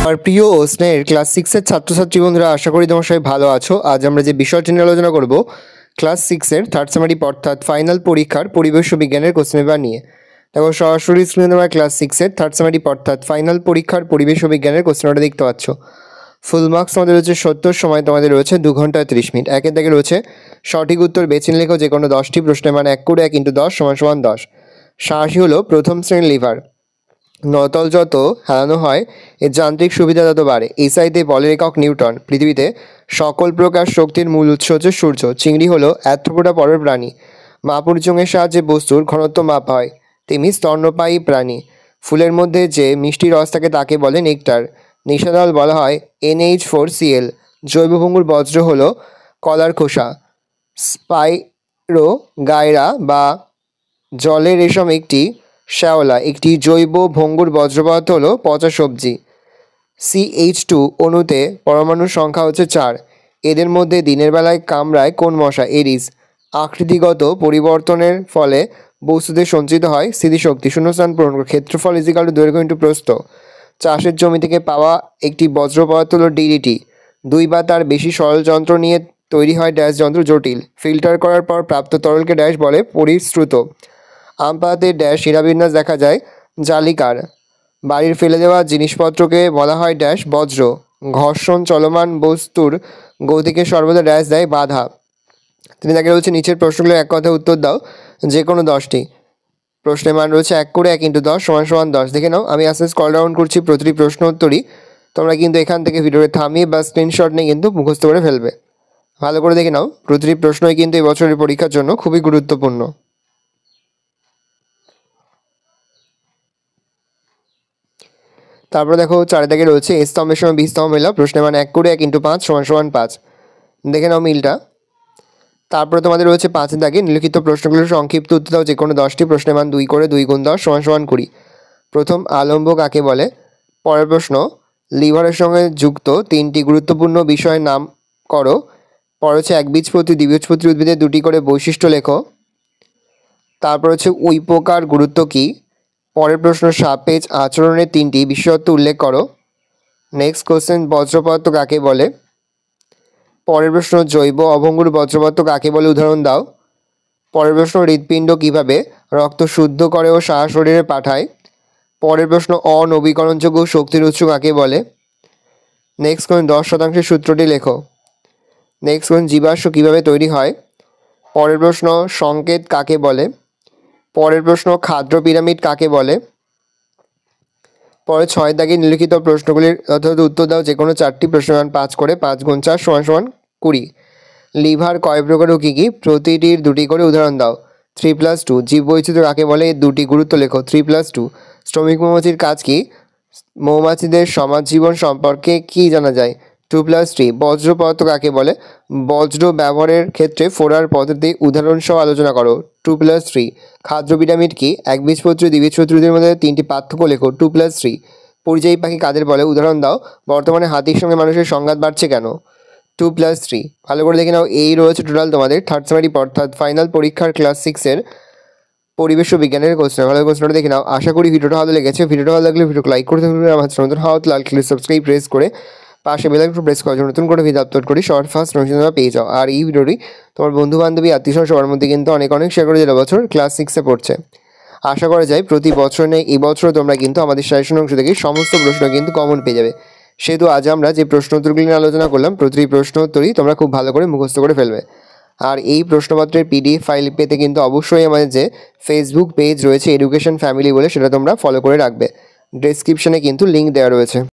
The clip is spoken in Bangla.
আমার প্রিয় ও স্নেহের ক্লাস 6 এর ছাত্রছাত্রী বন্ধুরা, আশা করি তোমার সবাই ভালো আছো। আজ আমরা যে বিষয়টি নিয়ে আলোচনা করব ক্লাস 6 এর থার্ড সেমিস্টার অর্থাৎ ফাইনাল পরীক্ষার পরিবেশ ও বিজ্ঞানের কোশ্চেন পেপার নিয়ে। দেখো সরাসরি স্ক্রিনে তোমরা ক্লাস 6 এর থার্ড সেমিস্টার অর্থাৎ ফাইনাল পরীক্ষার পরিবেশ ও বিজ্ঞানের কোশ্চেন পেপারটা দেখতে পাচ্ছ। ফুল মার্কস তোমাদের রয়েছে 70, সময় তোমাদের রয়েছে 2 ঘন্টা 30 মিনিট। একের দাগে রয়েছে সঠিক উত্তর বেছে নিয়ে লেখো যে কোনো 10টি প্রশ্নের মান 1 করে 1 × 10 = 10। সাহসী হলো প্রথম শ্রেণীর লিভার। নতল যত হেলানো হয় এর যান্ত্রিক সুবিধা তত বাড়ে। এসআইতে বলের একক নিউটন। পৃথিবীতে সকল প্রকার শক্তির মূল উৎস হচ্ছে সূর্য। চিংড়ি হলো অ্যাথ্রোপোডা পরের প্রাণী। মাপুরচঙের সাহায্যে বস্তুর ঘনত্ব মাপা হয়। তেমনি স্তন্যপায়ী প্রাণী। ফুলের মধ্যে যে মিষ্টি রস থাকে তাকে বলে নেকটার। নিশাদল বলা হয় NH4Cl। জৈবভঙ্গুর বজ্র হলো কলার খোসা। স্পাইরো গায়রা বা জলের রেশম একটি শ্যাওলা। একটি জৈব ভঙ্গুর বজ্র পদার্থ হলো পচা সবজি। CH2 অণুতে পরমাণুর সংখ্যা হচ্ছে 4। এদের মধ্যে দিনের বেলায় কামড়ায় কোন মশা? এরিস। আকৃতিগত পরিবর্তনের ফলে বস্তুতে সঞ্চিত হয় স্মৃতিশক্তি। শূন্যস্থান পূরণ করো। ক্ষেত্রফল = দৈর্ঘ্য × প্রস্থ। চাষের জমি থেকে পাওয়া একটি বজ্র পদার্থ হলো DDT। 2 বা তার বেশি সরল যন্ত্র নিয়ে তৈরি হয় ড্যাশ যন্ত্র জটিল। ফিল্টার করার পর প্রাপ্ত তরলকে ড্যাশ বলে পরিশ্রুত। আম পাতাতে ড্যাশ শিরাবিন্যাস দেখা যায় জালিকার। বাড়ির ফেলে দেওয়া জিনিসপত্রকে বলা হয় ড্যাশ বজ্র। ঘর্ষণ চলমান বস্তুর গতিকে সর্বদা ড্যাশ দেয় বাধা। তিনি তাকে রয়েছে নিচের প্রশ্নগুলো এক কথায় উত্তর দাও যে কোনো 10টি। প্রশ্নের মান রয়েছে 1 করে 1 × 10 = 10। দেখে নাও, আমি আস্তে স্ক্রল ডাউন করছি প্রতিটি প্রশ্ন উত্তরই। তোমরা কিন্তু এখান থেকে ভিডিওতে থামিয়ে বা স্ক্রিনশট নিয়ে কিন্তু মুখস্থ করে ফেলবে। ভালো করে দেখে নাও, প্রতিটি প্রশ্নই কিন্তু এই বছরের পরীক্ষার জন্য খুবই গুরুত্বপূর্ণ। তারপরে দেখো 4 দাগে রয়েছে এ স্তম্ভের সঙ্গে বি স্তম্ভ মেলাও। প্রশ্নের মান 1 করে 1 × 5 = 5। দেখে নাও মিলটা। তারপরে তোমাদের রয়েছে 5 দাগে নিম্নলিখিত প্রশ্নগুলোর সংক্ষিপ্ত উত্তর দাও যে কোনো 10টি। প্রশ্নের মান 2 করে 2 × 10 = 20। প্রথম, আলম্ব কাকে বলে? পরের প্রশ্ন, লিভারের সঙ্গে যুক্ত 3টি গুরুত্বপূর্ণ বিষয়ের নাম করো। পরে হচ্ছে একবীজপত্রী দ্বিবীজপত্রী উদ্ভিদের 2টি করে বৈশিষ্ট্য লেখো। তারপর হচ্ছে উইপোকার গুরুত্ব কী? পরের প্রশ্ন, সাপেজ আচরণের 3টি বিশেষত্ব উল্লেখ করো। নেক্সট কোশ্চেন, বজ্রপদার্থ কাকে বলে? পরের প্রশ্ন, জৈব অভঙ্গুর বজ্রপদার্থ কাকে বলে উদাহরণ দাও। পরের প্রশ্ন, হৃৎপিণ্ড কীভাবে রক্ত শুদ্ধ করে ও সারা শরীরে পাঠায়? পরের প্রশ্ন, অনবীকরণযোগ্য শক্তির উৎস কাকে বলে? নেক্সট কোশ্চেন, 10% সূত্রটি লেখো। নেক্সট কোশ্চেন, জীবাশ্ম কীভাবে তৈরি হয়? পরের প্রশ্ন, সংকেত কাকে বলে? পরের প্রশ্ন, খাদ্য পিরামিড কাকে বলে? পরে 6 দাগে নিম্নলিখিত প্রশ্নগুলির যথাযথ উত্তর দাও যে কোনো 4টি। প্রশ্নের মান 5 করে 5 × 4 = 20। লিভার কয় প্রকার ও কী কী? প্রতিটির 2টি করে উদাহরণ দাও। 3+2 জীববৈচিত্র্য কাকে বলে? এর 2টি গুরুত্ব লেখো। 3+2 শ্রমিক মৌমাছির কাজ কী? মৌমাছিদের সমাজ জীবন সম্পর্কে কী জানা যায়? 2+3 বজ্র পদার্থ কাকে বলে? বজ্র ব্যবহারের ক্ষেত্রে ফোড়ার পদ্ধতি উদাহরণসহ আলোচনা করো। 2+3 খাদ্য পিরামিড কি? একবীজপত্রী দ্বিবীজপত্রীদের মধ্যে 3টি পার্থক্য লেখো। 2+3 পরিযায়ী পাখি কাদের বলে? উদাহরণ দাও। বর্তমানে হাতির সঙ্গে মানুষের সংঘাত বাড়ছে কেন? 2+3 ভালো করে দেখে নাও। এই রয়েছে টোটাল তোমাদের থার্ড সেমিস্টার অর্থাৎ ফাইনাল পরীক্ষার ক্লাস 6 পরিবেশ ও বিজ্ঞানের কোশ্চেন। ভালো কোশ্চেনটা দেখে নাও। আশা করি ভিডিওটা ভালো লেগেছে। ভিডিওটা ভালো লাগলে ভিডিওকে লাইক করতে ভুলবে না। আমার চ্যানেল লাল ক্লিক সাবস্ক্রাইব প্রেস করে পাশে বেল আইকন প্রেস করার জন্য নতুন করে ভিডিও আপলোড করি সবার ফার্স্ট নোটিফিকেশন পেয়ে যাও। আর এই ভিডিওটি তোমার বন্ধু বান্ধবী আত্মীয় সবার মধ্যে কিন্তু অনেক শেয়ার করে যারা বছর ক্লাস 6 পড়ছে। আশা করা যায় প্রতি বছর নেই এই বছরও তোমরা কিন্তু আমাদের সাজেশন অংশ থেকে সমস্ত প্রশ্ন কিন্তু কমন পেয়ে যাবে। সেহেতু আজ আমরা যে প্রশ্ন উত্তরগুলি নিয়ে আলোচনা করলাম প্রতিটি প্রশ্ন উত্তরই তোমরা খুব ভালো করে মুখস্থ করে ফেলবে। আর এই প্রশ্নপত্রের PDF ফাইল পেতে কিন্তু অবশ্যই আমাদের যে ফেসবুক পেজ রয়েছে এডুকেশন ফ্যামিলি বলে, সেটা তোমরা ফলো করে রাখবে। ডেসক্রিপশনে কিন্তু লিঙ্ক দেওয়া রয়েছে।